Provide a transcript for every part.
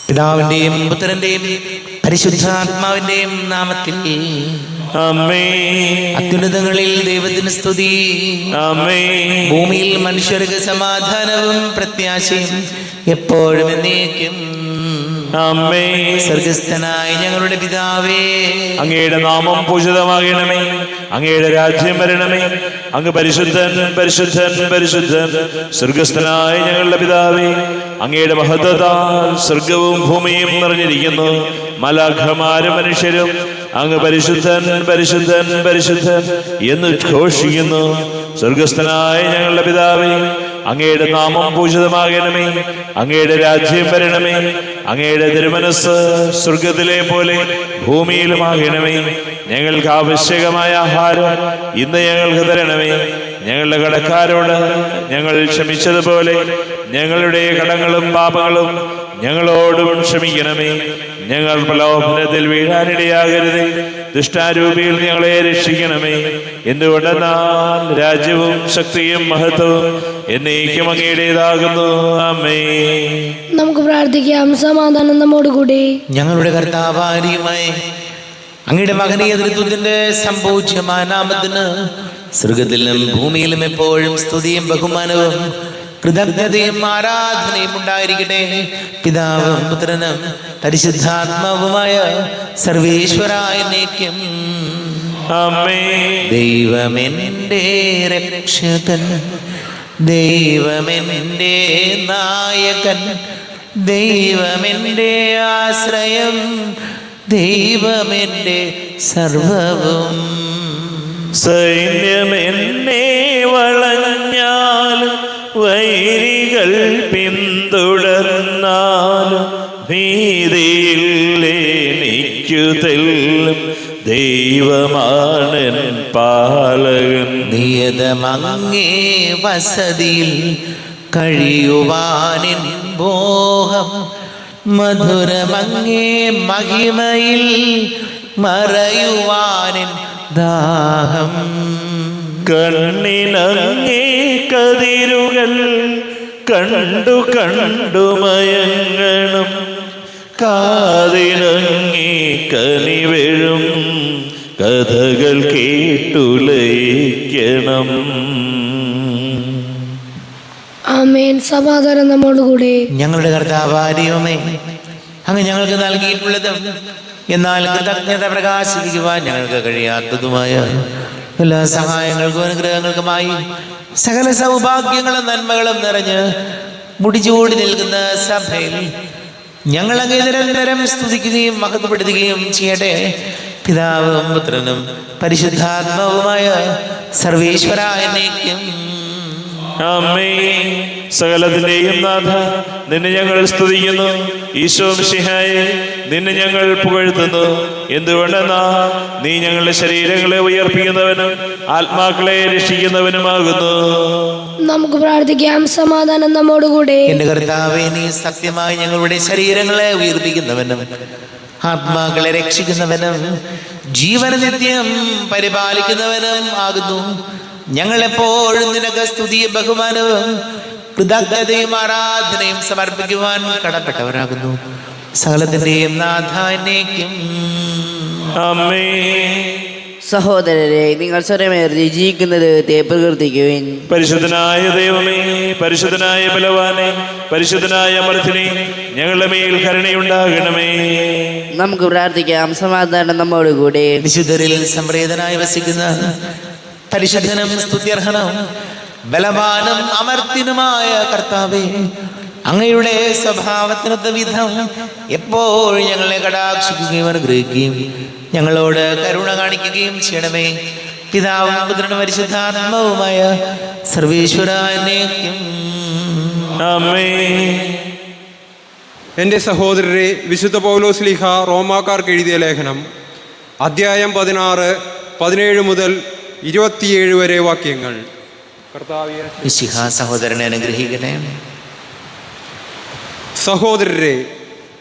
പിതാവിന്റെയും പുത്രന്റെയും പരിശുദ്ധാത്മാവിന്റെയും നാമത്തിൽ ആമേൻ. അത്യുന്നതങ്ങളിൽ ദൈവത്തിന് സ്തുതി. ആമേൻ. ഭൂമിയിൽ മനുഷ്യർക്ക് സമാധാനവും പ്രത്യാശയും എപ്പോഴും എന്നേക്കും. ആമേൻ. സ്വർഗസ്ഥനായ ഞങ്ങളുടെ പിതാവേ, അങ്ങയുടെ നാമം പൂജിതമാകണമേ. അങ്ങയുടെ രാജ്യം വരണമേ. അങ്ങ് പരിശുദ്ധൻ പരിശുദ്ധൻ പരിശുദ്ധൻ. സ്വർഗസ്ഥനായ ഞങ്ങളുടെ പിതാവേ, അങ്ങയുടെ മഹത്വത്താൽ സ്വർഗവും ഭൂമിയും നിറഞ്ഞിരിക്കുന്നു. മലാഖമാരും മനുഷ്യരും അങ്ങ് പരിശുദ്ധൻ പരിശുദ്ധൻ പരിശുദ്ധൻ എന്ന് ഘോഷിക്കുന്നു. സ്വർഗസ്ഥനായ ഞങ്ങളുടെ പിതാവേ, അങ്ങയുടെ നാമം പൂജിതമാകണമേ. അങ്ങയുടെ രാജ്യം വരണമേ. അങ്ങയുടെ തിരുമനസ് സ്വർഗത്തിലെ പോലെ ഭൂമിയിലുമാകണമേ. ഞങ്ങൾക്ക് ആവശ്യകമായ ആഹാരം ഇന്ന് ഞങ്ങൾക്ക് തരണമേ. ഞങ്ങളുടെ കടക്കാരോട് ഞങ്ങൾ ക്ഷമിച്ചതുപോലെ ഞങ്ങളുടെ കടങ്ങളും പാപങ്ങളും ഞങ്ങളോടും ക്ഷമിക്കണമേ. ഞങ്ങൾ പ്രലോഭനത്തിൽ വീഴാനിടയാകരുതേ. ദുഷ്ടാരൂപിയിൽ ഞങ്ങളെ രക്ഷിക്കണമേ. എന്തുകൊണ്ടെന്നാൽ രാജ്യവും ശക്തിയും മഹത്വവും എന്നേക്കും അങ്ങയുടേതാകുന്നു. ആമേൻ. നമുക്ക് പ്രാർത്ഥിക്കാം. സമാധാനം നമ്മോടുകൂടി. ഞങ്ങളുടെ കർത്താവാരിയുമായി അങ്ങയുടെ മകനീയ തൃത്വത്തിന്റെ സംപൂജ്യമായ നാമത്തിന് സ്വർഗത്തിലും ഭൂമിയിലും എപ്പോഴും സ്തുതിയും ബഹുമാനവും കൃതജ്ഞതയും ആരാധനയും ഉണ്ടായിരിക്കട്ടെ. പിതാവും പുത്രനും പരിശുദ്ധാത്മാവുമായ സർവേശ്വരായ എന്നേക്കും. ആമേൻ. ദൈവമെന്റെ രക്ഷകൻ, ദൈവമെന്റെ നായകൻ, ദൈവമെന്റെ ആശ്രയം, ദൈവമെന്റെ സർവവും. സൈന്യമെന്നെ വളഞ്ഞാലും വൈരികൾ പിന്തുടർന്നാലും ഭീതിയിൽ എനിക്കു തെല്ലും ദൈവമാണൻ പാലകൻ. നിയതമങ്ങേ വസതിയിൽ കഴിയുവാനിൻ മോഹം, മധുരമങ്ങേ മഹിമയിൽ മറയുവാനിൻ ദാഹം. കണ്ണിനങ്ങേ കതിരുകൾ കണ്ടു കണ്ടു മയങ്ങണം. കാതിനങ്ങേ കനിവെഴും കഥകൾ കേട്ടുലയിക്കണം. ആമേൻ. സമാധാനം നമ്മോടുകൂടി. ഞങ്ങളുടെ കർത്താവാരിയുമേ, അങ്ങ് ഞങ്ങൾക്ക് നൽകിയിട്ടുള്ളതും എന്നാൽ കൃതജ്ഞത പ്രകാശിപ്പിക്കുവാൻ ഞങ്ങൾക്ക് കഴിയാത്തതുമായ എല്ലാ സഹായങ്ങൾക്കും അനുഗ്രഹങ്ങൾക്കുമായി സകല സൗഭാഗ്യങ്ങളും നന്മകളും നിറഞ്ഞ് മുടിചൂടി നിൽക്കുന്ന സഭയിൽ ഞങ്ങൾ അങ്ങേ നിരന്തരം സ്തുതിക്കുകയും മഹത്വപ്പെടുത്തുകയും ചെയ്യട്ടെ. പിതാവും പുത്രനും പരിശുദ്ധാത്മാവുമായ സർവേശ്വരായ എന്നേക്കും. ആമേൻ. സകലത്തിന്റെയും നാഥ, നിന്നെ ഞങ്ങൾ സ്തുതിക്കുന്നു. ഈശോ മിശിഹായെ, നിന്നെ ഞങ്ങൾ പുകഴ്ത്തുന്നു. എന്തുകൊണ്ടെന്നാ നീ ഞങ്ങളുടെ ശരീരങ്ങളെ ഉയർപ്പിക്കുന്നവനും ആത്മാക്കളെ രക്ഷിക്കുന്നവനുമാകുന്നു. നമുക്ക് പ്രാർത്ഥിക്കാം. സമാധാനം നമ്മോടുകൂടി. എന്റെ കർത്താവേ, നീ സത്യമായി ഞങ്ങളുടെ ശരീരങ്ങളെ ഉയർപ്പിക്കുന്നവനും ആത്മാക്കളെ രക്ഷിക്കുന്നവനും ജീവന നിത്യം പരിപാലിക്കുന്നവനും ആകുന്നു. ഞങ്ങളെപ്പോഴും നിനക്ക് സ്തുതിയും ബഹുമാനവും കൃതജ്ഞതയും ആരാധനയും സമർപ്പിക്കുവാൻ കടപ്പെട്ടവരാകുന്നു. സകലത്തിന്റെയും നാഥ എന്നേക്കും. ആമേൻ. സഹോദരരെ, നിങ്ങൾ സ്വരമേറി ജീവിക്കുന്നത് പ്രകീർത്തിക്കുവിൻ. പരിശുദ്ധനായ ദൈവമേ, പരിശുദ്ധനായ ബലവാനെ, പരിശുദ്ധനായ അമർത്തിനെ, ഞങ്ങളുടെ മേൽ കരുണയുണ്ടാകണമേ. നമുക്ക് പ്രാർത്ഥിക്കാം. സമാധാനം നമ്മോടുകൂടി. വിശുദ്ധരിൽ സംപ്രീതനായി വസിക്കുന്ന പരിശുദ്ധനും സ്തുത്യർഹനും ബലവാനും അമർത്തിനുമായ കർത്താവേ, അങ്ങയുടെ സ്വഭാവത്തിനൊത്ത വിധം എപ്പോഴും ഞങ്ങളെ കടാക്ഷിക്കുകയും അനുഗ്രഹിക്കുകയും ഞങ്ങളോട് കരുണ കാണിക്കുകയും ചെയ്യണമേ. പിതാവും പുത്രനും പരിശുദ്ധാത്മാവുമായ സർവേശ്വരായ എന്നേക്കും. ആമേൻ. എൻ്റെ സഹോദരരെ, വിശുദ്ധ പൗലോസ്ലീഹ റോമാക്കാർക്ക് എഴുതിയ ലേഖനം അധ്യായം 16, 17 മുതൽ 27 വരെ വാക്യങ്ങൾ. മിശിഹ സഹോദരനെ അനുഗ്രഹിക്കണേ. സഹോദരരെ,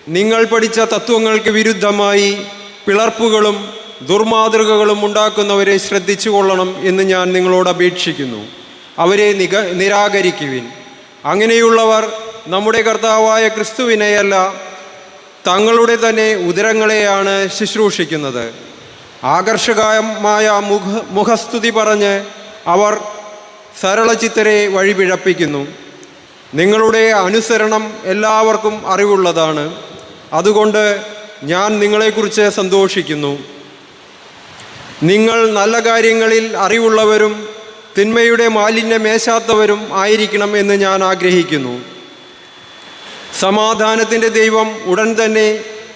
നിങ്ങൾ പഠിച്ച തത്വങ്ങൾക്ക് വിരുദ്ധമായി പിളർപ്പുകളും ദുർമാതൃകകളും ഉണ്ടാക്കുന്നവരെ ശ്രദ്ധിച്ചു കൊള്ളണം എന്ന് ഞാൻ നിങ്ങളോട് അപേക്ഷിക്കുന്നു. അവരെ നിരാകരിക്കുവിൻ. അങ്ങനെയുള്ളവർ നമ്മുടെ കർത്താവായ ക്രിസ്തുവിനെയല്ല തങ്ങളുടെ തന്നെ ഉദരങ്ങളെയാണ് ശുശ്രൂഷിക്കുന്നത്. ആകർഷകമായ മുഖസ്തുതി പറഞ്ഞ് അവർ സരളചിത്തരെ വഴിപിഴപ്പിക്കുന്നു. നിങ്ങളുടെ അനുസരണം എല്ലാവർക്കും അറിവുള്ളതാണ്. അതുകൊണ്ട് ഞാൻ നിങ്ങളെക്കുറിച്ച് സന്തോഷിക്കുന്നു. നിങ്ങൾ നല്ല കാര്യങ്ങളിൽ അറിവുള്ളവരും തിന്മയുടെ മാലിന്യമേശാത്തവരും ആയിരിക്കണം എന്ന് ഞാൻ ആഗ്രഹിക്കുന്നു. സമാധാനത്തിൻ്റെ ദൈവം ഉടൻ തന്നെ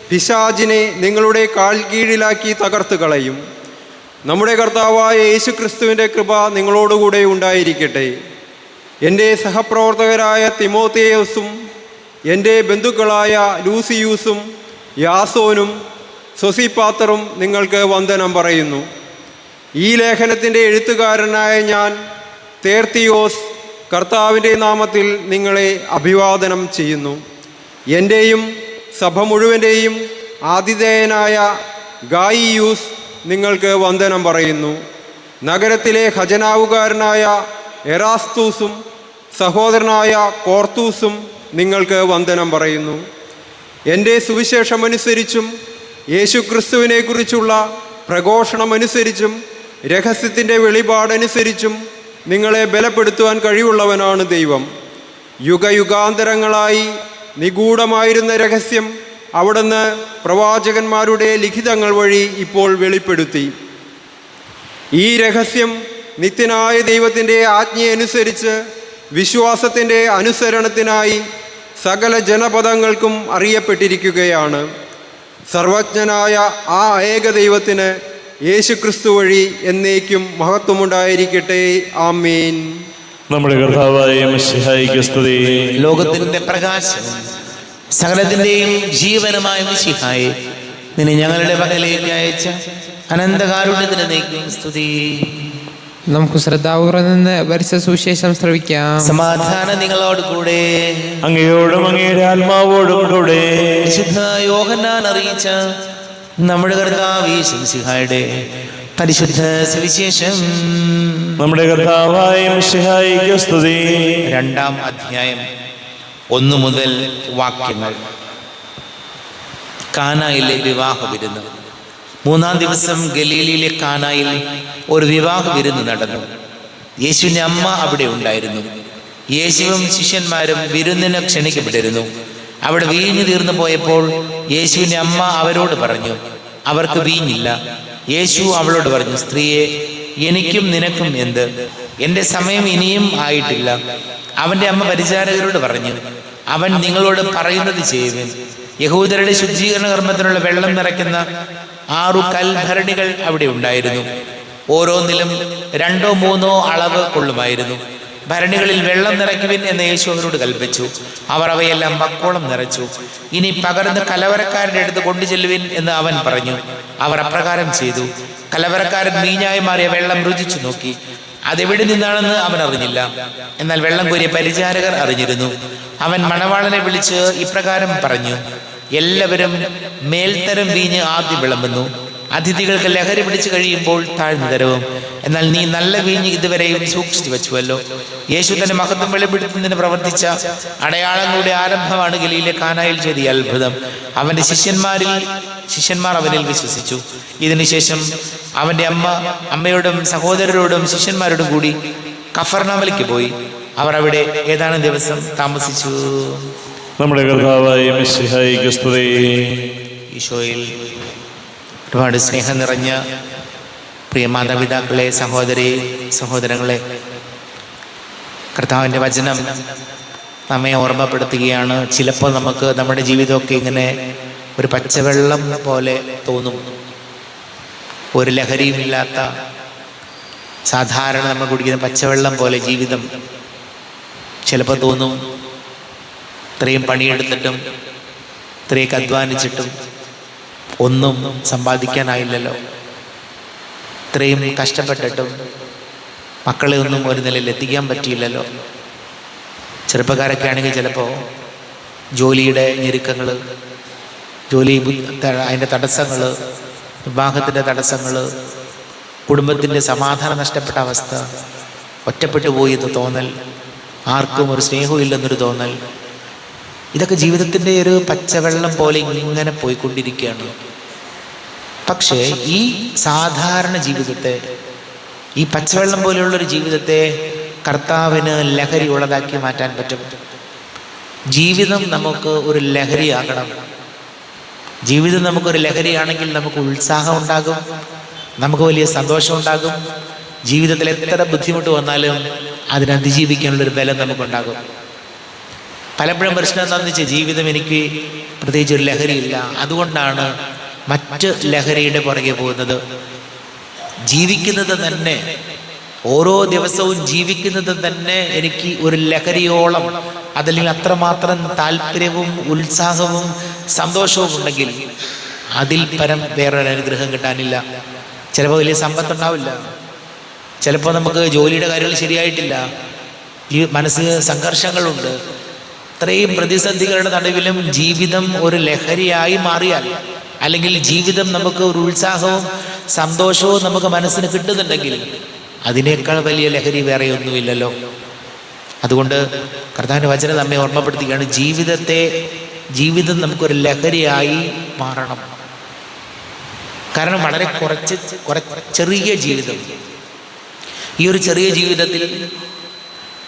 പിശാചിനെ നിങ്ങളുടെ കാൽ കീഴിലാക്കി തകർത്ത് കളയും. നമ്മുടെ കർത്താവായ യേശുക്രിസ്തുവിൻ്റെ കൃപ നിങ്ങളോടുകൂടെ ഉണ്ടായിരിക്കട്ടെ. എൻ്റെ സഹപ്രവർത്തകരായ തിമോത്തേയോസും എൻ്റെ ബന്ധുക്കളായ ലൂസിയൂസും യാസോനും സൊസിപാത്തറും നിങ്ങൾക്ക് വന്ദനം പറയുന്നു. ഈ ലേഖനത്തിൻ്റെ എഴുത്തുകാരനായ ഞാൻ തേർത്തിയോസ് കർത്താവിൻ്റെ നാമത്തിൽ നിങ്ങളെ അഭിവാദനം ചെയ്യുന്നു. എൻ്റെയും സഭ മുഴുവൻ്റെയും ആതിഥേയനായ ഗായിയൂസ് നിങ്ങൾക്ക് വന്ദനം പറയുന്നു. നഗരത്തിലെ ഖജനാവുകാരനായ എറാസ്തൂസും സഹോദരനായ കോർത്തൂസും നിങ്ങൾക്ക് വന്ദനം പറയുന്നു. എൻ്റെ സുവിശേഷമനുസരിച്ചും യേശുക്രിസ്തുവിനെക്കുറിച്ചുള്ള പ്രഘോഷണമനുസരിച്ചും രഹസ്യത്തിൻ്റെ വെളിപാടനുസരിച്ചും നിങ്ങളെ ബലപ്പെടുത്തുവാൻ കഴിവുള്ളവനാണ് ദൈവം. യുഗയുഗാന്തരങ്ങളായി നിഗൂഢമായിരുന്ന രഹസ്യം അവിടുന്ന് പ്രവാചകന്മാരുടെ ലിഖിതങ്ങൾ വഴി ഇപ്പോൾ വെളിപ്പെടുത്തി. ഈ രഹസ്യം നിത്യനായ ദൈവത്തിൻ്റെ ആജ്ഞയനുസരിച്ച് വിശ്വാസത്തിൻ്റെ അനുസരണത്തിനായി സകല ജനപദങ്ങൾക്കും അറിയപ്പെട്ടിരിക്കുകയാണ്. സർവജ്ഞനായ ആ ഏകദൈവത്തിന് യേശുക്രിസ്തു വഴി എന്നേക്കും മഹത്വമുണ്ടായിരിക്കട്ടെ. ആമേൻ. നമ്മുടെ കർത്താവായ മിശിഹായിക്ക് സ്തുതി. ലോകത്തിന്റെ പ്രകാശം സകലത്തിന്റെയും ജീവനുമായ മിശിഹായെ നിന്നെ ഞങ്ങളുടെ പകലേക്ക് അയച്ച അനന്തകാരുണ്യത്തിന് നീക്കും സ്തുതി. നമുക്ക് ശ്രദ്ധാപൂർവ്വം നിന്ന് പരിശുദ്ധ സുവിശേഷം ശ്രവിക്കാം. സമാധാനം നിങ്ങളോട് കൂടെ. അങ്ങയോടും അങ്ങയുടെ ആത്മാവോടും കൂടെ. വിശുദ്ധ യോഹന്നാൻ അറിയിച്ച നമ്മുടെ കർത്താവ് മിശിഹായുടെ പരിശുദ്ധ സുവിശേഷം. നമ്മുടെ കർത്താവായ മിശിഹായിക്ക് സ്തുതി. 2-ാം അധ്യായം 1 മുതൽ വാക്യങ്ങൾ. കാനായിലെ വിവാഹ വിരുന്ന്. 3-ാം ദിവസം ഗലീലയിലെ കാനായിൽ ഒരു വിവാഹ വിരുന്ന് നടന്നു. യേശുവിൻ്റെ അമ്മ അവിടെ ഉണ്ടായിരുന്നു. യേശുവും ശിഷ്യന്മാരും വിരുന്നിന് ക്ഷണിക്കപ്പെട്ടിരുന്നു. അവിടെ വീഞ്ഞു തീർന്നു പോയപ്പോൾ യേശുവിൻ്റെ അമ്മ അവരോട് പറഞ്ഞു, അവർക്ക് വീഞ്ഞില്ല. യേശു അവളോട് പറഞ്ഞു, സ്ത്രീയെ, എനിക്കും നിനക്കും എന്ത്? എൻ്റെ സമയം ഇനിയും ആയിട്ടില്ല. അവൻ്റെ അമ്മ പരിചാരകരോട് പറഞ്ഞു, അവൻ നിങ്ങളോട് പറയുന്നത് ചെയ്യുവിൻ. യഹൂദരുടെ ശുദ്ധീകരണ കർമ്മത്തിനുള്ള വെള്ളം നിറയ്ക്കുന്ന 6 കൽഭരണികൾ അവിടെ ഉണ്ടായിരുന്നു. ഓരോന്നിലും 2-3 അളവ് കൊള്ളുമായിരുന്നു. ഭരണികളിൽ വെള്ളം നിറയ്ക്കുവിൻ എന്ന് യേശു അവരോട് കൽപ്പിച്ചു. അവർ അവയെല്ലാം പക്കോളം നിറച്ചു. ഇനി പകർന്ന് കലവരക്കാരൻ്റെ അടുത്ത് കൊണ്ടുചെല്ലുവിൻ എന്ന് അവൻ പറഞ്ഞു. അവർ അപ്രകാരം ചെയ്തു. കലവരക്കാരൻ വീഞ്ഞായി മാറിയ വെള്ളം രുചിച്ചു നോക്കി. അതെവിടെ നിന്നാണെന്ന് അവൻ അറിഞ്ഞില്ല. എന്നാൽ വെള്ളം കോരിയ പരിചാരകർ അറിഞ്ഞിരുന്നു. അവൻ മണവാളനെ വിളിച്ച് ഇപ്രകാരം പറഞ്ഞു, എല്ലാവരും മേൽത്തരം വീഞ്ഞ് ആദ്യം വിളമ്പുന്നു. അതിഥികൾക്ക് ലഹരി പിടിച്ചു കഴിയുമ്പോൾ താഴ്ന്നു തരവും. എന്നാൽ നീ നല്ല വീഞ്ഞ് ഇതുവരെയും സൂക്ഷിച്ചു വെച്ചുവല്ലോ. യേശു തന്റെ മഹത്വം വെളിപ്പെടുത്തുന്നതിന് പ്രവർത്തിച്ച അടയാളങ്ങളുടെ ആരംഭമാണ് ഗലീലയിലെ കാനായിൽ ചെയ്ത അത്ഭുതം. അവന്റെ ശിഷ്യന്മാർ അവനിൽ വിശ്വസിച്ചു. ഇതിനുശേഷം അവന്റെ അമ്മയോടും സഹോദരരോടും ശിഷ്യന്മാരോടും കൂടി കഫർനഹൂമിലേക്ക് പോയി. അവർ അവിടെ ഏതാനും ദിവസം താമസിച്ചു. നമ്മുടെ കർത്താവായ മിശിഹായിക്ക് സ്തുതി. ഈശോയിൽ ഒരുപാട് സ്നേഹം നിറഞ്ഞ പ്രിയ മാതാപിതാക്കളെ, സഹോദരങ്ങളെ, കർത്താവിൻ്റെ വചനം നമ്മെ ഓർമ്മപ്പെടുത്തുകയാണ്. ചിലപ്പോൾ നമുക്ക് നമ്മുടെ ജീവിതമൊക്കെ ഇങ്ങനെ ഒരു പച്ചവെള്ളം പോലെ തോന്നും. ഒരു ലഹരിയുമില്ലാത്ത സാധാരണ നമ്മൾ കുടിക്കുന്ന പച്ചവെള്ളം പോലെ ജീവിതം ചിലപ്പോൾ തോന്നും. ഇത്രയും പണിയെടുത്തിട്ടും ഇത്രയൊക്കെ അധ്വാനിച്ചിട്ടും ഒന്നും സമ്പാദിക്കാനായില്ലല്ലോ. ഇത്രയും കഷ്ടപ്പെട്ടിട്ടും മക്കളെ ഒന്നും ഒരു നിലയിൽ എത്തിക്കാൻ പറ്റിയില്ലല്ലോ. ചെറുപ്പക്കാരൊക്കെ ആണെങ്കിൽ ചിലപ്പോൾ ജോലിയുടെ ഞെരുക്കങ്ങൾ, അതിൻ്റെ തടസ്സങ്ങൾ, വിവാഹത്തിൻ്റെ തടസ്സങ്ങൾ, കുടുംബത്തിൻ്റെ സമാധാനം നഷ്ടപ്പെട്ട അവസ്ഥ, ഒറ്റപ്പെട്ടു പോയി എന്ന് തോന്നൽ, ആർക്കും ഒരു സ്നേഹവും ഇല്ലെന്നൊരു തോന്നൽ, ഇതൊക്കെ ജീവിതത്തിൻ്റെ ഒരു പച്ചവെള്ളം പോലെ ഇങ്ങനെ പോയിക്കൊണ്ടിരിക്കുകയാണ്. പക്ഷേ ഈ സാധാരണ ജീവിതത്തെ, ഈ പച്ചവെള്ളം പോലെയുള്ളൊരു ജീവിതത്തെ കർത്താവിന് ലഹരി ഉള്ളതാക്കി മാറ്റാൻ പറ്റും. ജീവിതം നമുക്ക് ഒരു ലഹരിയാകണം. ജീവിതം നമുക്കൊരു ലഹരിയാണെങ്കിൽ നമുക്ക് ഉത്സാഹം ഉണ്ടാകും, നമുക്ക് വലിയ സന്തോഷം ഉണ്ടാകും. ജീവിതത്തിൽ എത്ര ബുദ്ധിമുട്ട് വന്നാലും അതിനെ അതിജീവിക്കാനുള്ളൊരു ബലം നമുക്കുണ്ടാകും. പലപ്പോഴും പ്രശ്നം എന്താണെന്ന് വെച്ചാൽ ജീവിതം എനിക്ക് പ്രത്യേകിച്ച് ഒരു ലഹരിയില്ല, അതുകൊണ്ടാണ് മറ്റ് ലഹരിയുടെ പുറകെ പോകുന്നത്. ജീവിക്കുന്നത് തന്നെ, ഓരോ ദിവസവും ജീവിക്കുന്നത് തന്നെ എനിക്ക് ഒരു ലഹരിയോളം, അതല്ലെങ്കിൽ അത്രമാത്രം താല്പര്യവും ഉത്സാഹവും സന്തോഷവും ഉണ്ടെങ്കിൽ അതിൽ പരം വേറൊരു അനുഗ്രഹം കിട്ടാനില്ല. ചിലപ്പോൾ വലിയ സമ്പത്തുണ്ടാവില്ല, ചിലപ്പോൾ നമുക്ക് ജോലിയുടെ കാര്യങ്ങൾ ശരിയായിട്ടില്ല, ഈ മനസ്സിന് സംഘർഷങ്ങളുണ്ട്. ഇത്രയും പ്രതിസന്ധികളുടെ നടുവിലും ജീവിതം ഒരു ലഹരിയായി മാറിയാൽ, അല്ലെങ്കിൽ ജീവിതം നമുക്ക് ഒരു ഉത്സാഹവും സന്തോഷവും നമുക്ക് മനസ്സിന് കിട്ടുന്നുണ്ടെങ്കിൽ അതിനേക്കാൾ വലിയ ലഹരി വേറെ ഒന്നുമില്ലല്ലോ. അതുകൊണ്ട് കർത്താവിൻ്റെ വചനം നമ്മെ ഓർമ്മപ്പെടുത്തുകയാണ്, ജീവിതം നമുക്കൊരു ലഹരിയായി മാറണം. കാരണം വളരെ ചെറിയ ജീവിതം, ഈ ഒരു ചെറിയ ജീവിതത്തിൽ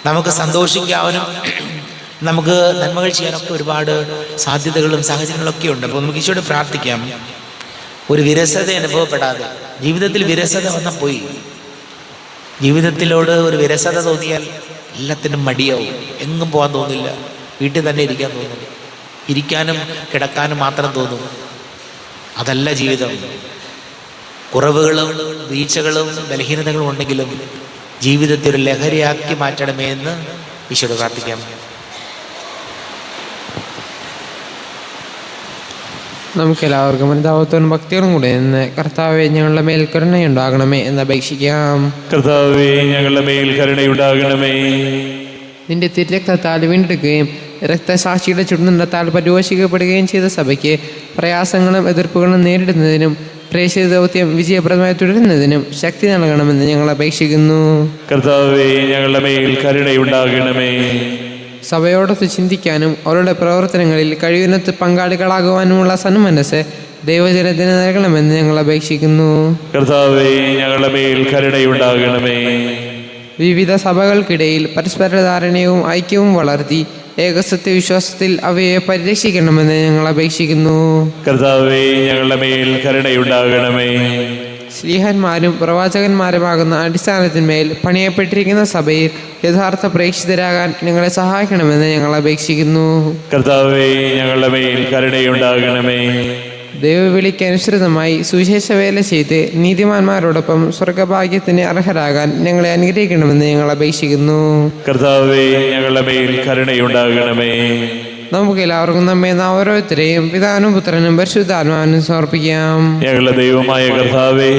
നമുക്ക് സന്തോഷിക്കാനും നമുക്ക് നന്മകൾ ചെയ്യാനൊക്കെ ഒരുപാട് സാധ്യതകളും സാഹചര്യങ്ങളൊക്കെ ഉണ്ട്. അപ്പോൾ നമുക്ക് ഈശോയോട് പ്രാർത്ഥിക്കാം, ഒരു വിരസത അനുഭവപ്പെടാതെ. ജീവിതത്തിൽ വിരസത വന്നാൽ പോയി. ജീവിതത്തിലോട് ഒരു വിരസത തോന്നിയാൽ എല്ലാത്തിനും മടിയാവും, എങ്ങും പോകാൻ തോന്നില്ല, വീട്ടിൽ തന്നെ ഇരിക്കാൻ തോന്നും, ഇരിക്കാനും കിടക്കാനും മാത്രം തോന്നും. അതല്ല ജീവിതം. കുറവുകളും വീഴ്ചകളും ബലഹീനതകളും ഉണ്ടെങ്കിലും ജീവിതത്തെ ഒരു ലഹരിയാക്കി മാറ്റണമേ എന്ന് ഈശോയോട് പ്രാർത്ഥിക്കാം. നമുക്കെല്ലാവർക്കും അനുതാപത്തോടും ഭക്തിയോടും കൂടെ നിന്ന് കർത്താവെ ഞങ്ങളുടെ മേൽ കരുണയുണ്ടാകണമേ എന്ന് അപേക്ഷിക്കാം. കർത്താവേ, ഞങ്ങളുടെ മേൽ കരുണയുണ്ടാകണമേ. നിന്റെ തിരക്തത്താൽ വീണ്ടെടുക്കുകയും രക്തസാക്ഷിയുടെ ചുടുനിണ്ടത്താൽ പരിപോഷിക്കപ്പെടുകയും ചെയ്ത സഭയ്ക്ക് പ്രയാസങ്ങളും എതിർപ്പുകളും നേരിടുന്നതിനും പ്രേക്ഷിത ദൗത്യം വിജയപ്രദമായി തുടരുന്നതിനും ശക്തി നൽകണമെന്ന് ഞങ്ങൾ അപേക്ഷിക്കുന്നു. കർത്താവേ, ഞങ്ങളുടെ മേൽ കരുണയുണ്ടാകണമേ. സഭയോടൊത്ത് ചിന്തിക്കാനും അവരുടെ പ്രവർത്തനങ്ങളിൽ കഴിയുന്നത്ത് പങ്കാളികളാകുവാനുമുള്ള സന്മനസ് ദൈവജനത്തിന് നൽകണമെന്ന് ഞങ്ങൾ അപേക്ഷിക്കുന്നു. കർത്താവേ, ഞങ്ങളുടെ മേൽ കരുണയുണ്ടാകണമേ. വിവിധ സഭകൾക്കിടയിൽ പരസ്പര ധാരണയും ഐക്യവും വളർത്തി ഏകസത്യ വിശ്വാസത്തിൽ അവയെ പരിരക്ഷിക്കണമെന്ന് ഞങ്ങൾ അപേക്ഷിക്കുന്നു. കർത്താവേ, ഞങ്ങളുടെ മേൽ കരുണയുണ്ടാകണമേ. ശ്ലീഹന്മാരും പ്രവാചകന്മാരുമാകുന്ന അടിസ്ഥാനത്തിന്മേൽ പണിയപ്പെട്ടിരിക്കുന്ന സഭയിൽ യഥാർത്ഥ പ്രേക്ഷിതരാകാൻ ഞങ്ങളെ സഹായിക്കണമെന്ന് ഞങ്ങൾ അപേക്ഷിക്കുന്നു. കർത്താവേ, ഞങ്ങളുടെ മേൽ കരുണയുണ്ടാകണമേ. ദൈവവിളിക്ക് അനുസൃതമായി സുവിശേഷ വേല ചെയ്ത് നീതിമാന്മാരോടൊപ്പം സ്വർഗഭാഗ്യത്തിന് അർഹരാകാൻ ഞങ്ങളെ അനുഗ്രഹിക്കണമെന്ന് ഞങ്ങൾ അപേക്ഷിക്കുന്നു. കർത്താവേ, ഞങ്ങളുടെ മേൽ കരുണയുണ്ടാകണമേ. നമുക്ക് എല്ലാവർക്കും നമ്മെ ഓരോരുത്തരെയും പിതാനും പുത്രനും പരിശുദ്ധാത്മാവിനും സമർപ്പിക്കാം. ഞങ്ങളുടെ ദൈവമായ കർത്താവേ,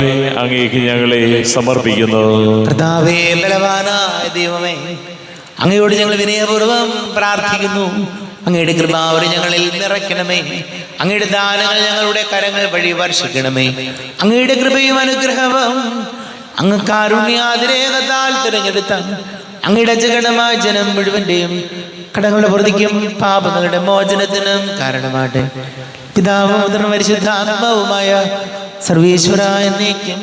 അങ്ങേക്ക് ഞങ്ങളെ സമർപ്പിക്കുന്നു. കർത്താവേ, ബലവാനായ ദൈവമേ, അങ്ങയോട് ഞങ്ങൾ വിനയപൂർവ്വം പ്രാർത്ഥിക്കുന്നു. അങ്ങയുടെ കൃപാവരി ഞങ്ങളിൽ നിറയ്ക്കണമേ. അങ്ങയുടെ ദാനങ്ങൾ ഞങ്ങളുടെ കരങ്ങൾ വഴി വർഷിക്കണമേ. അങ്ങയുടെ കൃപയും അനുഗ്രഹവും അങ്ങ് കാരുണ്യാതിരേകത്താൽ തിരഞ്ഞെടുത്ത അങ്ങയുടെ അജഗണമായ ജനം മുഴുവന്റെയും കടങ്ങളുടെ പ്രതിക്കും പാപങ്ങളുടെ മോചനത്തിനും കാരണമാട്ടെ. പിതാവും പുത്രനും പരിശുദ്ധാത്മാവുമായ സർവീശ്വര എന്നേക്കും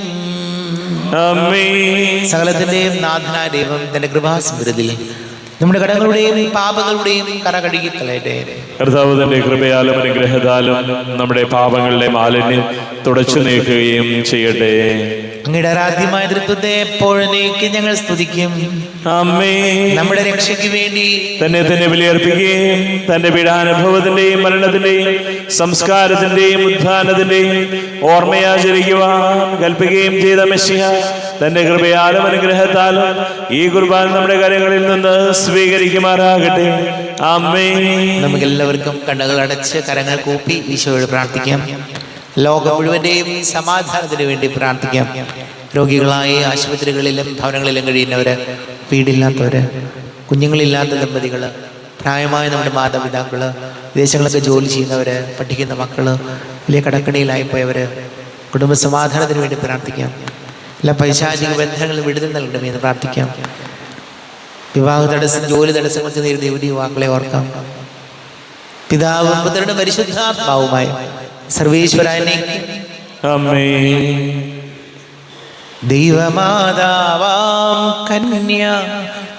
ആമേൻ. സകലത്തിന്റെയും നാഥനായ ദൈവം തന്റെ കൃപാസമൃദ്ധിയിൽ നമ്മുടെ കടങ്ങളുടെയും പാപങ്ങളുടെയും കറ കഴുകി കളയട്ടെ. കർത്താവ് തന്റെ കൃപയാലും അനുഗ്രഹത്താലും നമ്മുടെ പാപങ്ങളുടെ മാലിന്യം തുടച്ചു നീക്കുകയും ചെയ്യട്ടെ. അങ്ങയുടെ ആരാധ്യമായ തൃത്വത്തെ എപ്പോഴേക്ക് ഞങ്ങൾ സ്തുതിക്കും. ആമേൻ. നമ്മുടെ രക്ഷയ്ക്ക് വേണ്ടി തന്നെ ബലിയർപ്പിക്കുകയും തന്റെ പീഡാനുഭവത്തിന്റെയും മരണത്തിന്റെയും സംസ്കാരത്തിന്റെയും ഉത്ഥാനത്തിന്റെയും ഓർമ്മയാചരിക്കുവാൻ കൽപ്പിക്കുകയും ചെയ്ത മെസ്സിഹ തന്റെ കൃപയാലും അനുഗ്രഹത്താലും ഈ കുർബാന നമ്മുടെ കരങ്ങളിൽ നിന്ന് സ്വീകരിക്കുമാറാകട്ടെ. ആമേൻ. നമുക്കെല്ലാവർക്കും കണ്ണുകൾ അടച്ച് കരങ്ങൾ കൂപ്പി ഈശോയോട് പ്രാർത്ഥിക്കാം. ലോകം മുഴുവന്റെയും സമാധാനത്തിന് വേണ്ടി പ്രാർത്ഥിക്കാം. രോഗികളായി ആശുപത്രികളിലും ഭവനങ്ങളിലും കഴിയുന്നവര്, വീടില്ലാത്തവര്, കുഞ്ഞുങ്ങളില്ലാത്ത ദമ്പതികള്, പ്രായമായ നമ്മുടെ മാതാപിതാക്കള്, വിദേശങ്ങളൊക്കെ ജോലി ചെയ്യുന്നവര്, പഠിക്കുന്ന മക്കള്, വലിയ കടക്കണിയിലായിപ്പോയവര്, കുടുംബ സമാധാനത്തിന് വേണ്ടി പ്രാർത്ഥിക്കാം. എല്ലാ പൈശാചിക ബന്ധങ്ങളും വിടുതൽ നൽകണമേ എന്ന് പ്രാർത്ഥിക്കാം. വിവാഹ തടസ്സം, ജോലി തടസ്സങ്ങൾക്ക് നേരിടുന്ന യുവതി യുവാക്കളെ ഓർക്കാം. പിതാവും പുത്രനും പരിശുദ്ധാത്മാവുമായ സർവേശ്വരനെ അമ്മേ. ദൈവമാതാവാം കന്യ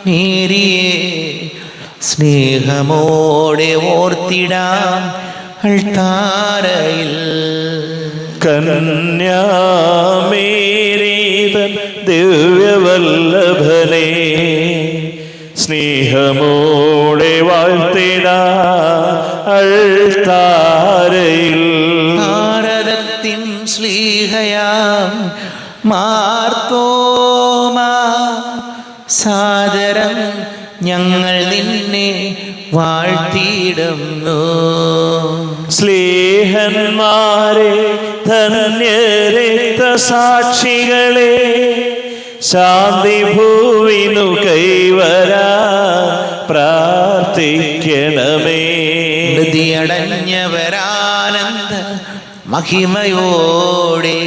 മേരിയെ സ്നേഹമോടെ ഓർത്തിടാം അൾത്താരയിൽ. കന്യാമേരീതൻ ദിവ്യവല്ലഭനെ സ്നേഹമോടെ വാഴ്ത്തിടാ അൾത്താരയിൽ. ഭാരതത്തിൻ ശ്ലീഹയാം മാർത്തോമാ സാദരം ഞങ്ങൾ നിന്നെ വാഴ്ത്തിയിടുന്നു. സ്നേഹന്മാരെ ധന്യരക്തസാക്ഷികളെ ശാന്തി ഭൂവിനു കൈവരാ പ്രാർത്ഥിക്കണമേ. ഹൃദയടഞ്ഞവരാനന്ദ മഹിമയോടെ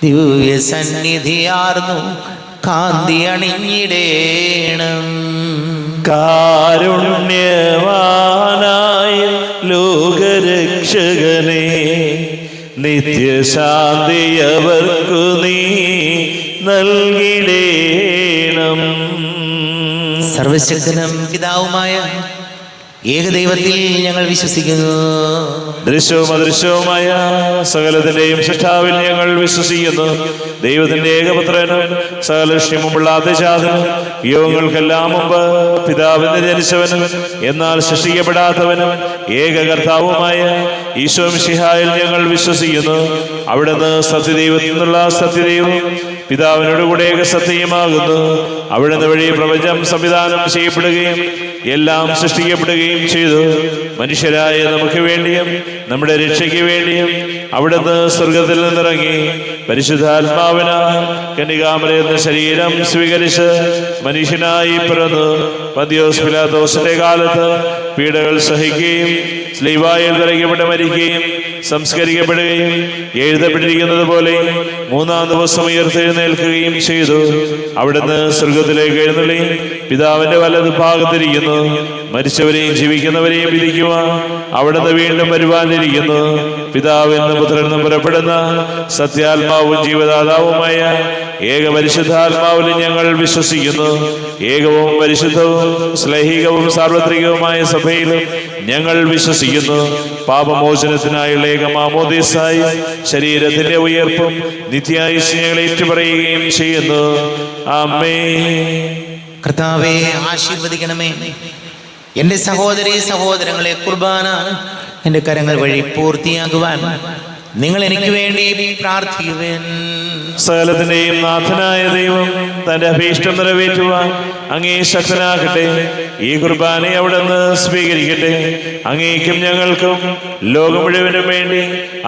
ദിവ്യ സന്നിധിയാർന്നു കാന്തി അണിഞ്ഞിടേണം. കാരുണ്യവാനായ ലോകരക്ഷകനെ നിത്യശാന്തി അവർക്കു നീ നൽകിടേണം. സർവശക്തനും പിതാവുമായ ഏകദൈവത്തിൽ ഞങ്ങൾ വിശ്വസിക്കുന്നു. ദൃശ്യവും അദൃശ്യവുമായ സകലത്തിന്റെയും സൃഷ്ടാവിൽ ഞങ്ങൾ വിശ്വസിക്കുന്നു. ദൈവത്തിന്റെ ഏകപുത്രനും സകല സൃഷ്ടിമുമ്പുള്ള ആദ്യജാതനും യോഗങ്ങൾക്കെല്ലാം മുമ്പ് പിതാവിന്റെ ജനിച്ചവനും എന്നാൽ സൃഷ്ടിക്കപ്പെടാത്തവനും ഏകകർത്താവുമായ ഈശോ മിശിഹായിൽ ഞങ്ങൾ വിശ്വസിക്കുന്നു. അവിടുന്ന് സത്യദൈവത്തിൽ നിന്നുള്ള സത്യദൈവം പിതാവിനോട് കൂടെ സത്യമാകുന്നു. അവിടുന്ന് വഴി പ്രപഞ്ചം സംവിധാനം ചെയ്യപ്പെടുകയും എല്ലാം സൃഷ്ടിക്കപ്പെടുകയും ചെയ്തു. മനുഷ്യരായ നമുക്ക് വേണ്ടിയും നമ്മുടെ രക്ഷയ്ക്ക് വേണ്ടിയും അവിടുന്ന് സ്വർഗത്തിൽ നിന്നിറങ്ങി പരിശുദ്ധാത്മാവിനാൽ കന്യകാമറിയത്തിന് ശരീരം സ്വീകരിച്ച് മനുഷ്യനായി പിറന്നു. പന്തിയോസ് പിലാത്തോസിന്റെ കാലത്ത് പീഡകൾ സഹിക്കുകയും സ്ലീവായിൽ തറയ്ക്കപ്പെട്ട് മരിക്കുകയും സംസ്കരിക്കപ്പെടുകയും എഴുതപ്പെട്ടിരിക്കുന്നത് പോലെ മൂന്നാം ദിവസം ഉയർത്തെഴുന്നേൽക്കുകയും ചെയ്തു. അവിടുന്ന് സ്വർഗത്തിലേക്ക് എഴുന്നള്ളി പിതാവിന്റെ വലത് ഭാഗത്തിരിക്കുന്നു. മരിച്ചവരെയും ജീവിക്കുന്നവരെയും വിധിക്കുവാൻ അവിടുന്ന് വീണ്ടും വരുവാനിരിക്കുന്നു. പിതാവിൽ നിന്ന് പുത്രനിൽ നിന്നും പുറപ്പെടുന്ന സത്യാത്മാവും ജീവദാതാവുമായ ഏക പരിശുദ്ധാത്മാവിലും ഞങ്ങൾ വിശ്വസിക്കുന്നു. ഏകവും പരിശുദ്ധവും ശ്ലൈഹികവും സാർവത്രികവുമായ സഭയിലും ഞങ്ങൾ വിശ്വസിക്കുന്നു. പാപമോചനത്തിനായുള്ള ഏക മാമോദീസായി ശരീരത്തിന്റെ ഉയർപ്പും നിത്യായുസ്സ് ഞങ്ങൾ ഏറ്റുപറയുകയും ചെയ്യുന്നു. ആമേൻ. കർത്താവേ, ആശീർവദിക്കണമേ. എൻ്റെ സഹോദരീ സഹോദരങ്ങളെ, കുർബാന എൻ്റെ കരങ്ങൾ വഴി പൂർത്തിയാകുവാൻ നിങ്ങൾ എനിക്ക് വേണ്ടി പ്രാർത്ഥിക്കുവേൻ. സകലത്തിന്റെയും നാഥനായ ദൈവം തന്റെ അഭീഷ്ടം നിറവേറ്റുവാൻ അങ്ങേ ശക്തനാകട്ടെ. ഈ കുർബാനയെ അവിടുന്ന് സ്വീകരിക്കട്ടെ. അങ്ങേക്കും ഞങ്ങൾക്കും ലോകം മുഴുവനും വേണ്ടി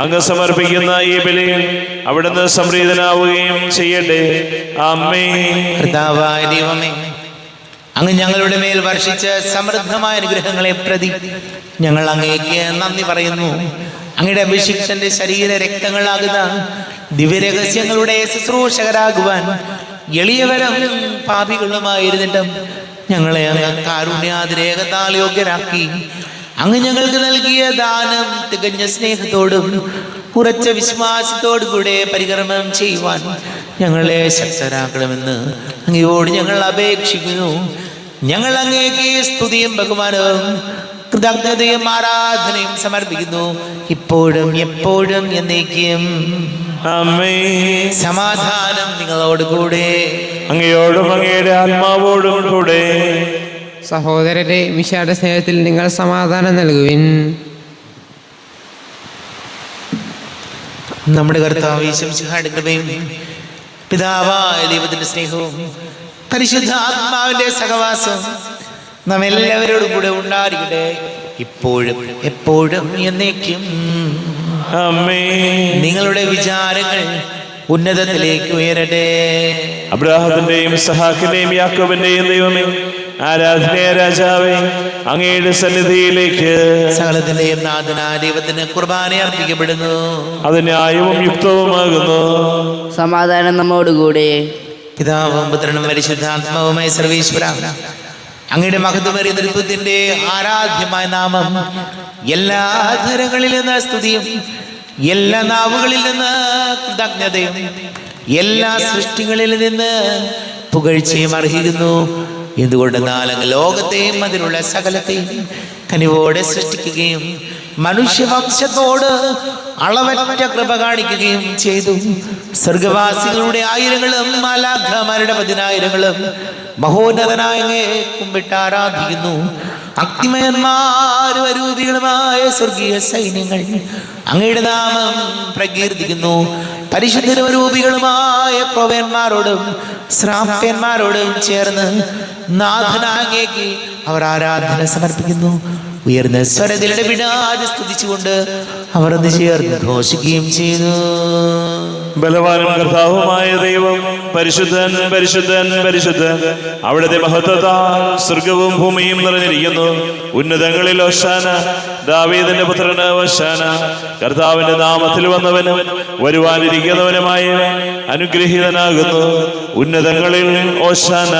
അങ്ങ് സമർപ്പിക്കുന്ന ഈ ബലിയിൽ അവിടുന്ന് സംപ്രീതനാവുകയും ചെയ്യട്ടെ. ആമേൻ. കർത്താവായ ദൈവമേ, അങ്ങ് ഞങ്ങളുടെ മേൽ വർഷിച്ച സമൃദ്ധമായ അനുഗ്രഹങ്ങളെ പ്രതി ഞങ്ങൾ അങ്ങേക്ക് നന്ദി പറയുന്നു. അങ്ങയുടെ അഭിഷിക്തന്റെ ശരീര രക്തങ്ങളാകുന്ന ദിവ്യരഹസ്യങ്ങളുടെ ശുശ്രൂഷകരാകുവാൻ എളിയവരും പാപികളുമായിരുന്നിട്ടും ഞങ്ങളെ അങ്ങ് കാരുണ്യാതിരേകത്താൽ യോഗ്യരാക്കി. അങ്ങ് ഞങ്ങൾക്ക് നൽകിയ ദാനം തികഞ്ഞ സ്നേഹത്തോടും ഉറച്ച വിശ്വാസത്തോടും കൂടെ പരികർമ്മം ചെയ്യുവാൻ ഞങ്ങളെ ശക്തരാക്കണമെന്ന് അങ്ങയോട് ഞങ്ങൾ അപേക്ഷിക്കുന്നു. ഞങ്ങൾ അങ്ങേക്ക് സ്തുതിയും ബഹുമാനവും കൃതജ്ഞതയും ആരാധനയും സമർപ്പിക്കുന്നു, ഇപ്പോഴും എപ്പോഴും എന്നേക്കും. ആമേൻ. സമാധാനം നിങ്ങളോട് കൂടെ. അങ്ങയോടും അങ്ങയുടെ ആത്മാവോടും കൂടെ. സഹോദരരെ, മിശിഹായുടെ സ്നേഹത്തിൽ നിങ്ങൾ സമാധാനം നൽകുവിൻ. നമ്മുടെ കർത്താവ് യേശു മിശിഹായുടെ കൃപയും പിതാവായ ദൈവത്തിന്റെ സ്നേഹവും പരിശുദ്ധ ആത്മാവിന്റെ സഹവാസവും നാം എല്ലാവരോടും കൂടെ ഉണ്ടായിരിക്കട്ടെ, ഇപ്പോഴും എപ്പോഴും എന്നേക്കും. ആമേൻ. നിങ്ങളുടെ വിചാരങ്ങൾ ഉന്നതത്തിലേക്ക് ഉയരട്ടെ. അബ്രാഹത്തിന്റെയും സഹാക്കിന്റെയും യാക്കോബിന്റെയും ദൈവമേ, ആരാധനയ രാജാവേ, അങ്ങയുടെ സന്നിധിയിലേക്ക് സകലത്തിന്റെയും നാഥനായ ദൈവത്തിന് കുർബാന അർപ്പിക്കപ്പെടുന്നു. അത് ന്യായവും യുക്തവുമാകുന്നു. സമാധാനം നമ്മോടുകൂടെ. പിതാവും പുത്രനും പരിശുദ്ധാത്മാവുമായ സർവീശ്വര അങ്ങയുടെ മഹത്വമേറിയ തൃത്വത്തിന്റെ ആരാധ്യമായ നാമം എല്ലാ ധരങ്ങളിൽ നിന്ന് സ്തുതിയും എല്ലാ നാവുകളിൽ നിന്ന് കൃതജ്ഞതയും എല്ലാ സൃഷ്ടികളിൽ നിന്ന് പുകഴ്ചയും അർഹിക്കുന്നു. എന്തുകൊണ്ടെന്നാൽ അങ്ങ് ലോകത്തെയും അതിലുള്ള സകലത്തെയും കനിവോടെ സൃഷ്ടിക്കുകയും മനുഷ്യവംശത്തോട് അളവറ്റ കൃപ കാണിക്കുകയും ചെയ്തു. സ്വർഗവാസികളുടെ ആയിരങ്ങളും മാലാഖമാരുടെ 10,000ങ്ങളും മഹോന്നതനായ അങ്ങയെ കുമ്പിട്ട് ആരാധിക്കുന്നു. അഗ്നിമയന്മാരും അരൂപികളുമായ സ്വർഗീയ സൈന്യങ്ങൾ അങ്ങയുടെ നാമം പ്രകീർത്തിക്കുന്നു. പരിശുദ്ധരൂപികളുമായ ക്രോവ്യന്മാരോടും ശ്രാപ്യന്മാരോടും ചേർന്ന് നാഥനാങ്ങേക്ക് അവർ ആരാധന സമർപ്പിക്കുന്നു. ഉയർന്ന സ്വരത്തിലൂടെ വിടാതെ സ്തുതിച്ചുകൊണ്ട് അവർ ഒന്ന് ചേർന്ന് ഘോഷിക്കുകയും ചെയ്തു. ബലവാനും കർത്താവുമായ ദൈവം പരിശുദ്ധൻ പരിശുദ്ധൻ പരിശുദ്ധൻ. അവിടുത്തെ മഹത്വത്താൽ സ്വർഗവും ഭൂമിയും നിറഞ്ഞിരിക്കുന്നു. ഉന്നതങ്ങളിൽ ഓശാന, ദാവീദിന്റെ പുത്രന് ഓശാന. കർത്താവിന്റെ നാമത്തിൽ വന്നവനും വരുവാനിരിക്കുന്നവനുമായ അനുഗ്രഹീതനാകുന്നു. ഉന്നതങ്ങളിൽ ഓശാന.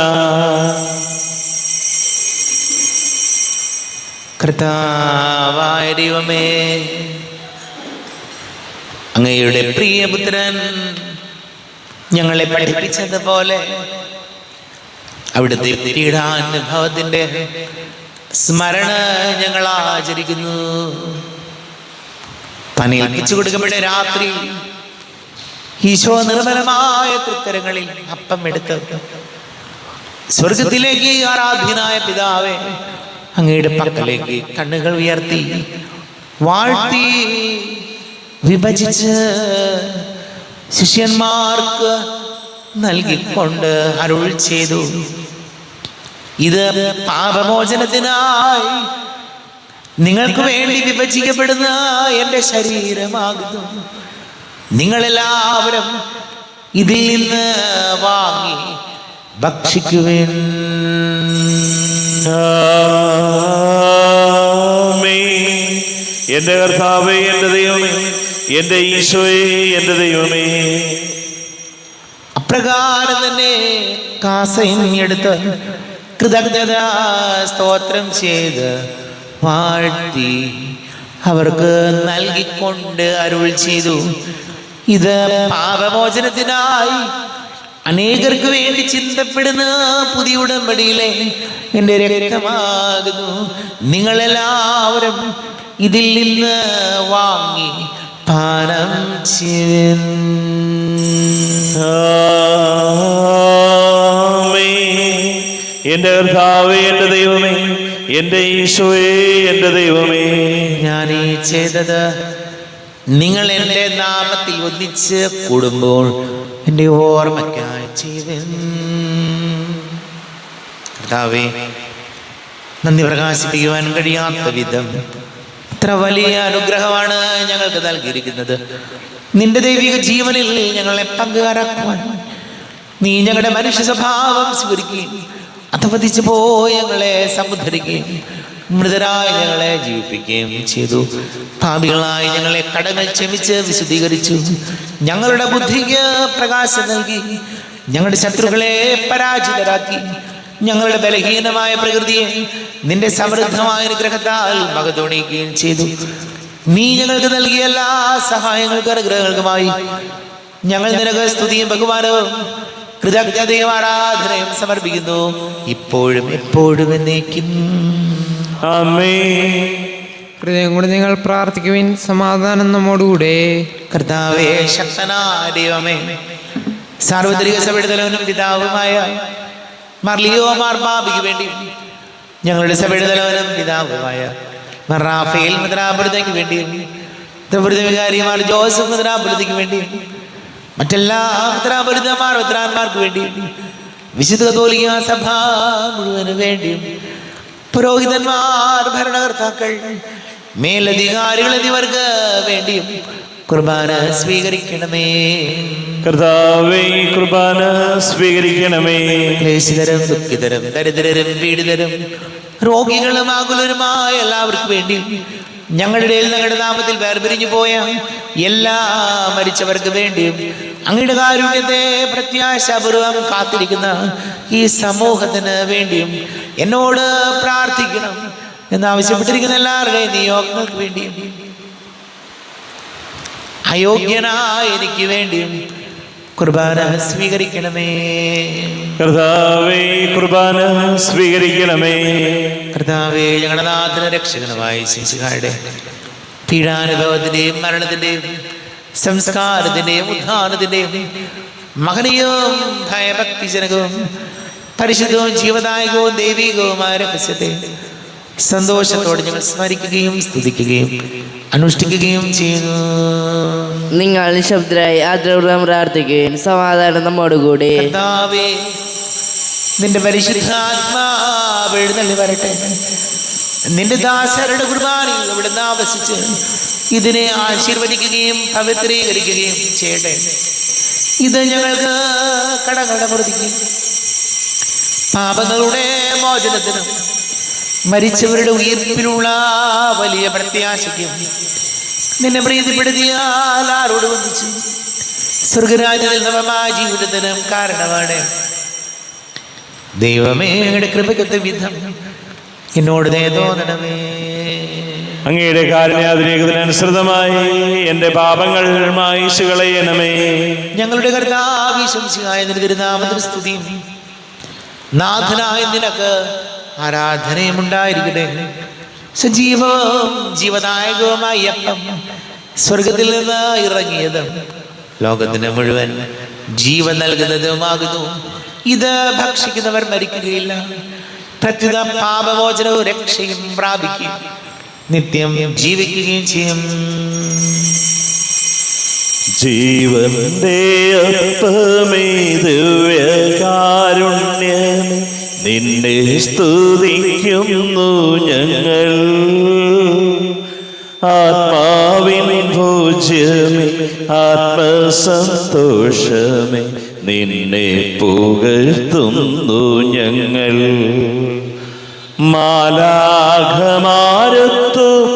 കർത്താവായ ദൈവമേ, അങ്ങയുടെ പ്രിയപുത്രൻ ഞങ്ങളെ പഠിപ്പിച്ചതുപോലെ അവിടുത്തെ പീഡാനുഭവത്തിന്റെ സ്മരണ ഞങ്ങൾ ആചരിക്കുന്നു. പണിയിൽപ്പിച്ചു കൊടുക്കപ്പെട്ട രാത്രി ഈശോ നിർമ്മലമായ തൃക്കരങ്ങളിൽ അപ്പം എടുത്ത് സ്വർഗത്തിലേക്ക് ആരാധ്യനായ പിതാവേ അങ്ങയുടെ പക്കലേക്ക് കണ്ണുകൾ ഉയർത്തി വാഴ്ത്തി വിഭജിച്ച് ശിഷ്യന്മാർക്ക് നൽകിക്കൊണ്ട് അരുൾ ചെയ്തു, ഇത് പാപമോചനത്തിനായി നിങ്ങൾക്ക് വേണ്ടി വിഭജിക്കപ്പെടുന്ന എൻ്റെ ശരീരമാകുന്നു. നിങ്ങളെല്ലാവരും ഇതിൽ നിന്ന് വാങ്ങി ഭക്ഷിക്കുവിൻ. എന്റെ കർത്താവേ, എന്റെ ദൈവമേ, എന്റെ ഈശോയെ, എന്റെ ദൈവമേ. അപ്രകാരം തന്നെ കാസയും എടുത്ത് കൃതജ്ഞതാ സ്തോത്രം ചെയ്ത് വാഴ്ത്തി അവർക്ക് നൽകിക്കൊണ്ട് അരുൾ ചെയ്തു, ഇത് പാപമോചനത്തിനായി അനേകർക്ക് വേണ്ടി ചിന്തപ്പെടുന്ന പുതിയ ഉടമ്പടിയിലെ എൻ്റെ രക്തമാകുന്നു. നിങ്ങളെല്ലാവരും ഇതിൽ നിന്ന് വാങ്ങി പാനം ചെയ്യുവിൻ. എന്റെ കർത്താവേ, എന്റെ ദൈവമേ, എന്റെ ഈശോയെ, എന്റെ ദൈവമേ. ഞാൻ ഈ ചെയ്തത് നിങ്ങൾ എൻ്റെ നാമത്തിൽ ഒന്നിച്ച് കൂടുമ്പോൾ എൻ്റെ ഓർമ്മയ്ക്കായി ചെയ്തൻ. കർത്താവേ, നന്ദി പ്രകാശിപ്പിക്കുവാൻ കഴിയാത്ത വിധം ഇത്ര വലിയ അനുഗ്രഹമാണ് ഞങ്ങൾക്ക് നൽകിയിരിക്കുന്നത്. നിന്റെ ദൈവിക ജീവനിൽ ഞങ്ങളെ പങ്കുകാരാക്കുവാൻ നീ ഞങ്ങളുടെ മനുഷ്യ സ്വഭാവം സ്വീകരിക്കുകയും അധപതിച്ചു പോയി ഞങ്ങളെ സമുദ്ധരിക്കുകയും മൃതരായി ഞങ്ങളെ ജീവിപ്പിക്കുകയും ചെയ്തു. പാപികളായി ഞങ്ങളെ കടങ്ങൾ ക്ഷമിച്ച് വിശുദ്ധീകരിച്ചു. ഞങ്ങളുടെ ബുദ്ധിക്ക് പ്രകാശം നൽകി ഞങ്ങളുടെ ശത്രുക്കളെ പരാജിതരാക്കി. ഞങ്ങളുടെ ബലഹീനമായ പ്രകൃതിയെ നിന്റെ സമൃദ്ധമായ അനുഗ്രഹത്താൽ മകതോണിക്കുകയും ചെയ്തു. നീ ഞങ്ങൾക്ക് നൽകിയ എല്ലാ സഹായങ്ങൾക്കും അനുഗ്രഹങ്ങൾക്കുമായി ഞങ്ങൾ നിനക്ക് സ്തുതിയും ബഹുമാനവും കൃതജ്ഞതയും ആരാധനയും സമർപ്പിക്കുന്നു, ഇപ്പോഴും എപ്പോഴും എന്നേക്കും. ആമേൻ. ഹൃദയം കൊണ്ട് നിങ്ങൾ പ്രാർത്ഥിക്കുവിൻ. സമാധാനം നമ്മോടുകൂടെ. കർത്താവേ, ശക്തനായ ദൈവമേ, സാർവത്രിക സഭയുടെ തലവനും പിതാവുമായ മർലിയോ മാർബാബിക്ക് വേണ്ടി ഞങ്ങളുടെ സഭയുടെ തലവനും പിതാവുമായ റാഫേൽ മെത്രാപ്പൊലീത്തയ്ക്ക് വേണ്ടിയും വികാരിമാർ ജോസഫ് മെത്രാപ്പൊലീത്തയ്ക്ക് വേണ്ടിയും മറ്റെല്ലാ മെത്രാപ്പൊലീത്തമാർ മെത്രാന്മാർക്ക് വേണ്ടിയും വിശുദ്ധ കത്തോലിക്കാ സഭ മുഴുവന് വേണ്ടിയും പുരോഹിതന്മാർ, ഭരണകർത്താക്കൾ, മേലധികാരികൾ എന്നിവർക്ക് വേണ്ടിയും കുർബാന സ്വീകരിക്കണമേ. കർത്താവേ, കുർബാന സ്വീകരിക്കണമേ. ക്ലേശിതരും ദുഃഖിതരും ദരിദ്രരും പീഡിതരും രോഗികളും ആകുലരുമായ എല്ലാവർക്കും വേണ്ടി ഞങ്ങളുടെ ഇടയിൽ ഞങ്ങളുടെ നാമത്തിൽ വേർപിരിഞ്ഞു പോയ എല്ലാ മരിച്ചവർക്ക് വേണ്ടിയും അങ്ങയുടെ കാരുണ്യത്തെ പ്രത്യാശാപൂർവം കാത്തിരിക്കുന്ന ഈ സമൂഹത്തിന് വേണ്ടിയും എന്നോട് പ്രാർത്ഥിക്കണം എന്നാവശ്യപ്പെട്ടിരിക്കുന്ന എല്ലാവരുടെയും നിയോഗങ്ങൾക്ക് വേണ്ടിയും അയോഗ്യനായ എനിക്ക് വേണ്ടിയും കുർബാന സ്വീകരിക്കണമേ. കർത്താവേ, കുർബാന സ്വീകരിക്കണമേ. കർത്താവേ, ഞങ്ങളുടെ നാഥന രക്ഷകനുമായ ശിശുഹായുടെ പീഡാനുഭവത്തിന്റെയും മരണത്തിന്റെയും സംസ്കാരത്തിന്റെയും ഉദ്ധാനത്തിന്റെയും മഹനീയവും ഭയഭക്തിജനകവും പരിശുദ്ധവും ജീവദായകവും ദൈവികവുമായ രഹസ്യത്തെ സന്തോഷത്തോടെ ഞങ്ങൾ സ്മരിക്കുകയും സ്തുതിക്കുകയും അനുഷ്ഠിക്കുകയും ചെയ്യുന്നു. നിങ്ങൾ നിശബ്ദരായി ആദരപൂർവ്വം പ്രാർത്ഥിക്കുകയും സമാധാനം നമ്മോടുകൂടെ. കർത്താവേ, നിന്റെ പരിശുദ്ധാത്മാവ് എഴുന്നള്ളി വരട്ടെ. നിന്റെ ദാസരുടെ കുർബാനയിൽ ഇവിടുന്ന് ആവസിച്ച് ഇതിനെ ആശീർവദിക്കുകയും പവിത്രീകരിക്കുകയും ചെയ്യട്ടെ. ഇത് ഞങ്ങൾക്ക് കടങ്ങളുടെ പ്രതിക്കും പാപങ്ങളുടെ മോചനത്തിനും മരിച്ചവരുടെ ഉയർപ്പിലുള്ള വലിയ പ്രത്യാശയ്ക്കും നിന്നെ പ്രീതിപ്പെടുത്തിയാൽ ആരോട് വന്നിച്ചു സ്വർഗരാജ്യത്തിൽ നവമായ ജീവിതത്തിനും കാരണമാണ്. ദൈവമേ, അങ്ങയുടെ കൃപയ്ക്കൊത്ത വിധം എന്നോട് ദയ തോന്നണമേ. അങ്ങയുടെ കാരുണ്യാതിരേകത്തിനനുസൃതമായി എൻ്റെ പാപങ്ങൾ മായിച്ചു കളയണമേ. ഞങ്ങളുടെ കർത്താവ് ഈശോമിശിഹായ നിന്റെ തിരുനാമത്തിന് സ്തുതിയും നാഥനായ നിനക്ക് ആരാധനയും ഉണ്ടായിരിക്കട്ടെ. സജീവവും ജീവദായകവുമായ അപ്പം സ്വർഗത്തിൽ നിന്ന് ഇറങ്ങിയത് ലോകത്തിന് മുഴുവൻ ജീവൻ നൽകുന്നതുമാകുന്നു. ഇത് ഭക്ഷിക്കുന്നവർ മരിക്കുകയില്ല, പ്രത്യുത പാപമോചനവും രക്ഷയും പ്രാപിക്കും, നിത്യം ജീവിക്കുകയും ചെയ്യും. ജീവന്റെ അപ്പമേ, ദിവ്യകാരുണ്യമേ, നിന്നെ സ്തുതിക്കുന്നു ഞങ്ങൾ. ആത്മാവിൻ ഭോജ്യമേ, ആത്മസന്തോഷമേ, നിന്നെ പുകഴ്ത്തുന്നു ഞങ്ങൾ. മാലാഖമാരത്തു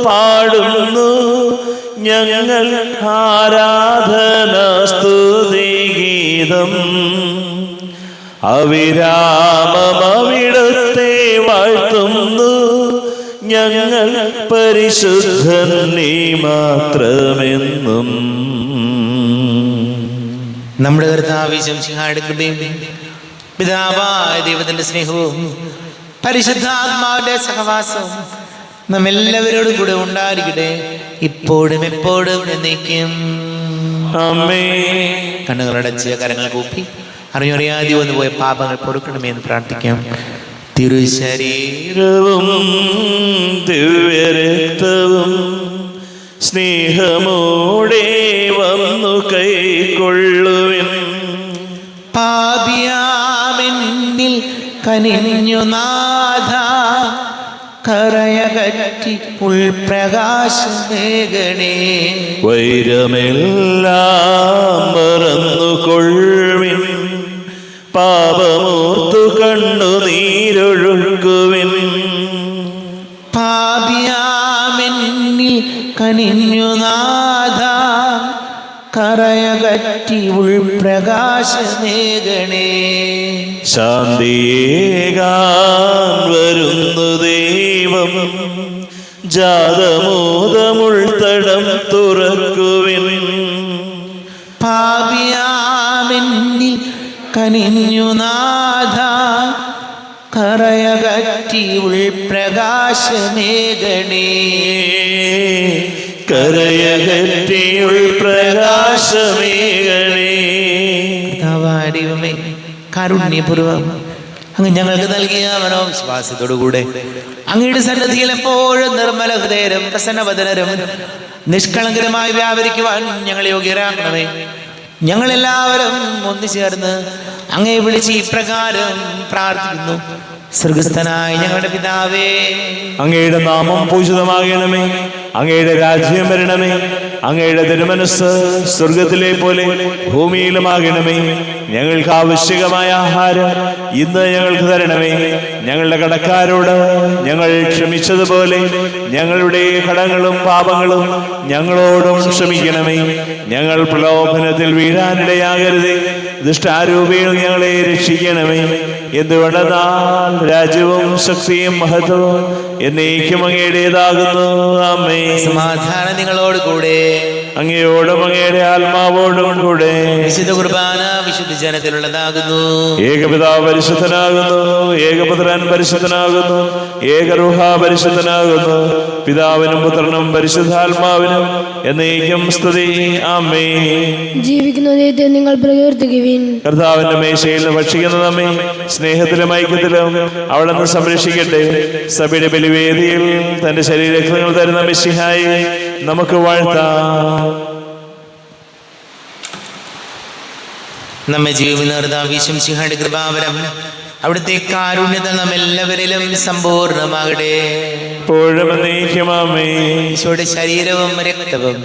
പാടുന്നു ഞങ്ങൾ ആരാധനാ സ്തുതിഗീതം. അവിരാമം അവിടുത്തെ വാഴ്ത്തുന്നു ഞങ്ങൾ, പരിശുദ്ധൻ നീ മാത്രമെന്നും. നമ്മുടെ കർത്താവ് ഈശോമിശിഹായുടെ കൃപയും പിതാവായ ദൈവത്തിന്റെ സ്നേഹവും പരിശുദ്ധാത്മാവിന്റെ സഹവാസവും നമ്മെല്ലാവരോടും കൂടെ ഉണ്ടായിരിക്കട്ടെ, ഇപ്പോഴും എപ്പോഴും എന്നേക്കും. ആമേൻ. കണ്ണുകളടച്ച് കരങ്ങൾ കൂപ്പി അറിഞ്ഞറിയാതെ വന്നു പോയ പാപങ്ങൾ പൊറുക്കണമേ എന്ന് പ്രാർത്ഥിക്കാം. തിരുശരീരവും ദിവ്യരക്തവും സ്നേഹമോടെ വന്നു കൈക്കൊള്ളുവിൻ. പാപിയാമെന്നിൽ കനിഞ്ഞു നാഥ, കറയകറ്റി ഉൾപ്രകാശമേകണേ. വൈരമെല്ലാം മറന്നുകൊള്ളുവിൻ, പാപമോർത്തു കണ്ണുനീരൊഴുക്കുവിൻ. പാപിയാമെന്നിൽ കനിഞ്ഞു നാഥ, കറയകറ്റി ഉൾപ്രകാശമേകണേ. ശാന്തിയേകാൻ വരുന്നു ദൈവം, ജാതമോദമുൾത്തടം തുറക്കുവിൻ. പാപിയാമെന്നിൽ കനിഞ്ഞു നാഥ, കറയകറ്റി ഉൾപ്രകാശമേകണേ. കരയകറ്റി ഉൾപ്രകാശമേകണേ. ദൈവമേ, കാരുണ്യപൂർവ്വം അങ്ങ് ഞങ്ങൾക്ക് നൽകിയ മനോവിശ്വാസത്തോടുകൂടെ അങ്ങയുടെ സന്നിധിയിൽ എപ്പോഴും നിർമ്മല ഹൃദയരും പ്രസന്നവദനരും നിഷ്കളങ്കരമായി വ്യാപരിക്കുവാൻ ഞങ്ങൾ യോഗ്യരാക്കണമേ. ഞങ്ങളെല്ലാവരും ഒന്നുചേർന്ന് അങ്ങയെ വിളിച്ച് ഇപ്രകാരം പ്രാർത്ഥിക്കുന്നു. സ്വർഗസ്ഥനായ ഞങ്ങളുടെ പിതാവേ, അങ്ങയുടെ നാമം പൂജിതമാകണമേ. അങ്ങയുടെ രാജ്യം വരണമേ. അങ്ങയുടെ തിരുമനസ് സ്വർഗത്തിലെ പോലെ ഭൂമിയിലുമാകണമേ. ഞങ്ങൾക്ക് ആവശ്യകമായ ആഹാരം ഇന്ന് ഞങ്ങൾക്ക് തരണമേ. ഞങ്ങളുടെ കടക്കാരോട് ഞങ്ങൾ ക്ഷമിച്ചതുപോലെ ഞങ്ങളുടെ കടങ്ങളും പാപങ്ങളും ഞങ്ങളോടും ക്ഷമിക്കണമേ. ഞങ്ങൾ പ്രലോഭനത്തിൽ വീഴാനിടയാകരുതേ. ദുഷ്ടാരൂപയിൽ ഞങ്ങളെ രക്ഷിക്കണമേ. എന്തുകൊണ്ടെന്നാൽ രാജ്യവും ശക്തിയും മഹത്വവും എന്നേക്കും അങ്ങയുടേതാകുന്നു. ആമേൻ. സമാധാനം നിങ്ങളോട് കൂടെ. അങ്ങയോടും അങ്ങയുടെ ആത്മാവോടും കൂടെ. വിശുദ്ധ കുർബാന വിശുദ്ധ ജനത്തിലുള്ളതാകുന്നു. ഏകപിതാവ് പരിശുദ്ധനാകുന്നു, ഏകപുത്രൻ പരിശുദ്ധനാകുന്നു, ഏകരൂഹ പരിശുദ്ധനാകുന്നു. പിതാവിനും പുത്രനും പരിശുദ്ധാത്മാവിനും എന്നേക്കും സ്തുതി. ആമേൻ. ജീവിക്കുന്ന ദൈവത്തെ നിങ്ങൾ പ്രകീർത്തിക്കുവിൻ. കർത്താവിന്റെ മേശയിൽ ഭക്ഷിക്കുന്ന നമ്മെ സ്നേഹത്തിലും ഐക്യത്തിലും അവിടുന്ന് സംരക്ഷിക്കട്ടെ. സഭയുടെ ബലിവേദിയിൽ തന്റെ ശരീരങ്ങൾ തരുന്ന മിശിഹായെ നമുക്ക് വാഴ്ത്താം. നമ്മെ ജീവിതീശംസിഹായുടെ കൃപാവരം അവിടുത്തെ കാരുണ്യത നമ്മെല്ലാവരിലും സമ്പൂർണ്ണമാകട്ടെ. ഈശോയുടെ ശരീരവും രക്തവും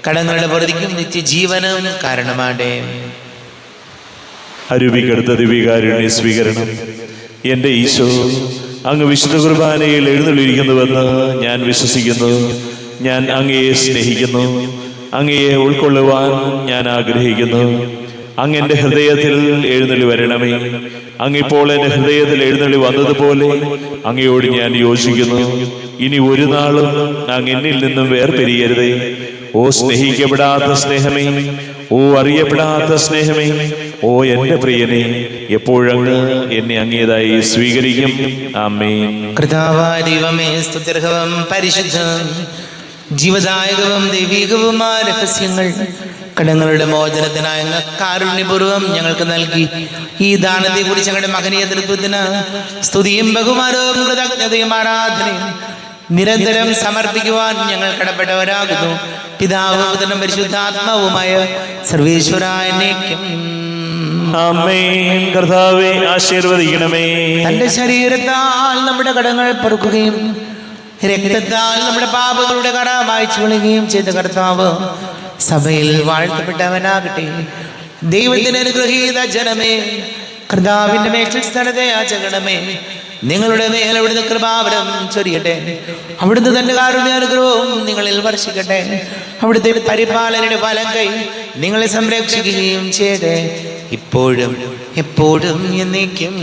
കടങ്ങളുടെ പൊറുതിക്കും നിത്യജീവനും കാരണമാകട്ടെ. അരൂപിക്കെടുത്ത ദിവ്യകാരുണ്യ സ്വീകരണം. എൻ്റെ ഈശോ, അങ്ങ് വിശുദ്ധ കുർബാനയിൽ എഴുന്നള്ളിയിരിക്കുന്നുവെന്ന് ഞാൻ വിശ്വസിക്കുന്നു. ഞാൻ അങ്ങയെ സ്നേഹിക്കുന്നു. അങ്ങയെ ഉൾക്കൊള്ളുവാൻ ഞാൻ ആഗ്രഹിക്കുന്നു. അങ്ങ് എൻ്റെ ഹൃദയത്തിൽ എഴുന്നള്ളി വരണമേ. അങ്ങിപ്പോൾ എൻ്റെ ഹൃദയത്തിൽ എഴുന്നള്ളി വന്നതുപോലെ അങ്ങയോട് ഞാൻ യോജിക്കുന്നു. ഇനി ഒരു നാളും അങ്ങ് എന്നിൽ നിന്നും വേർപിരിയരുതേ. ഓ സ്നേഹിക്കപ്പെടാത്ത സ്നേഹമേ, ഓ അറിയപ്പെടാത്ത സ്നേഹമേ, ഓ എൻ്റെ പ്രിയനെ, എപ്പോഴങ്ങ് എന്നെ അങ്ങേതായി സ്വീകരിക്കും. ആമേൻ. കർത്താവായ ദൈവമേ, സ്തുത്യർഹവും പരിശുദ്ധവും ജീവദായകവും ദൈവികവുമായ രഹസ്യങ്ങൾ കടങ്ങളുടെ മോചനത്തിനായ കാരുണ്യപൂർവ്വം ഞങ്ങൾക്ക് നൽകി ഈ ദാനത്തെ കുറിച്ച് ഞങ്ങളുടെ മകനീയ തൃത്വത്തിന് സ്തുതിയും ബഹുമാനവും കൃതജ്ഞതയും ആരാധനയും നിരന്തരം സമർപ്പിക്കുവാൻ ഞങ്ങൾ കടപ്പെട്ടവരാകുന്നു. പിതാവും പുത്രനും പരിശുദ്ധാത്മാവുമായ സർവേശ്വരായ എന്നേക്കും. ആമേൻ. കർത്താവേ, ആശീർവദിക്കണമേ. തന്റെ ശരീരത്താൽ നമ്മുടെ കടങ്ങൾ പൊറുക്കുകയും രക്തത്താൽ നമ്മുടെ പാപങ്ങളുടെ കട മായ്ച്ചു കളയുകയും ചെയ്ത കർത്താവ് സഭയിൽ വാഴ്ത്തപ്പെട്ടവനാകട്ടെ. ദൈവത്തിന് അനുഗ്രഹീത ജനമേ, കർത്താവിന്റെ മേൽ സ്ഥലത്തെ യാചകണമേ. നിങ്ങളുടെ മേൽ അവിടുന്ന് കൃപാവരം ചൊരിയട്ടെ. അവിടുന്ന് തന്റെ കാരുണ്യ അനുഗ്രഹവും നിങ്ങളിൽ വർഷിക്കട്ടെ. അവിടുത്തെ പരിപാലനയുടെ വലം കൈ നിങ്ങളെ സംരക്ഷിക്കുകയും ചെയ്യട്ടെ, ഇപ്പോഴും എപ്പോഴും എന്നേക്കും.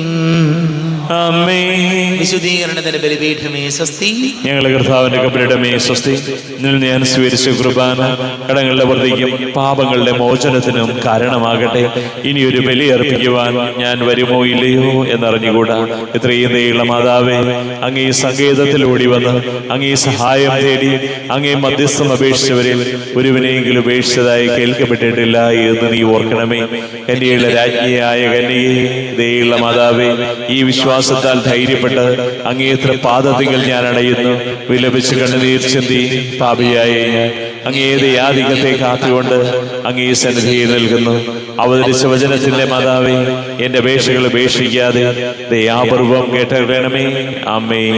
ആമേൻ. വിശുദ്ധീകരണത്തിന്റെ ബലിപീഠമേ സ്വസ്തി. ഞങ്ങളുടെ കർത്താവിന്റെ കബരിടമേ സ്വസ്തി. നിന്നിൽ ഞാൻ സ്വീകരിച്ച കുർബാന കടങ്ങളുടെ വർദ്ധിക്കും പാപങ്ങളുടെ മോചനത്തിനും കാരണമാകട്ടെ. ഇനിയൊരു ബലി അർപ്പിക്കുവാൻ ഞാൻ വരുമോ ഇല്ലയോ എന്നറിഞ്ഞുകൂടാ. ഇത്രയും ദയുള്ള മാതാവേ, അങ്ങേ സങ്കേതത്തിൽ ഓടി വന്ന് അങ്ങേ സഹായം തേടി അങ്ങേ മധ്യസ്ഥം അപേക്ഷിച്ചവരിൽ ഒരുവിനെയെങ്കിലും ഉപേക്ഷിച്ചതായി കേൾക്കപ്പെട്ടിട്ടില്ല എന്ന് നീ ഓർക്കണമേ. കന്യകയുടെ രാജ്ഞിയായ കന്യകേ, ദയുള്ള മാതാവേ, ഈ വിശ്വാസത്താൽ ധൈര്യപ്പെട്ട് അങ്ങേത്ര പാദത്തിങ്കൽ ഞാൻ അണയുന്നു. വിലപിച്ച് കണ്ണുനീർ ചിന്തി പാപിയായ ഞാൻ അങ്ങേ ദയാധികത്തെ കാത്തുകൊണ്ട് അങ്ങേ സന്നിധിയിൽ നൽകുന്നു. അവതരിച്ച വചനത്തിന്റെ മാതാവേ, എന്റെ അപേക്ഷകൾ ഉപേക്ഷിക്കാതെ ദയാപൂർവം കേട്ടറിയണമേ. ആമേൻ.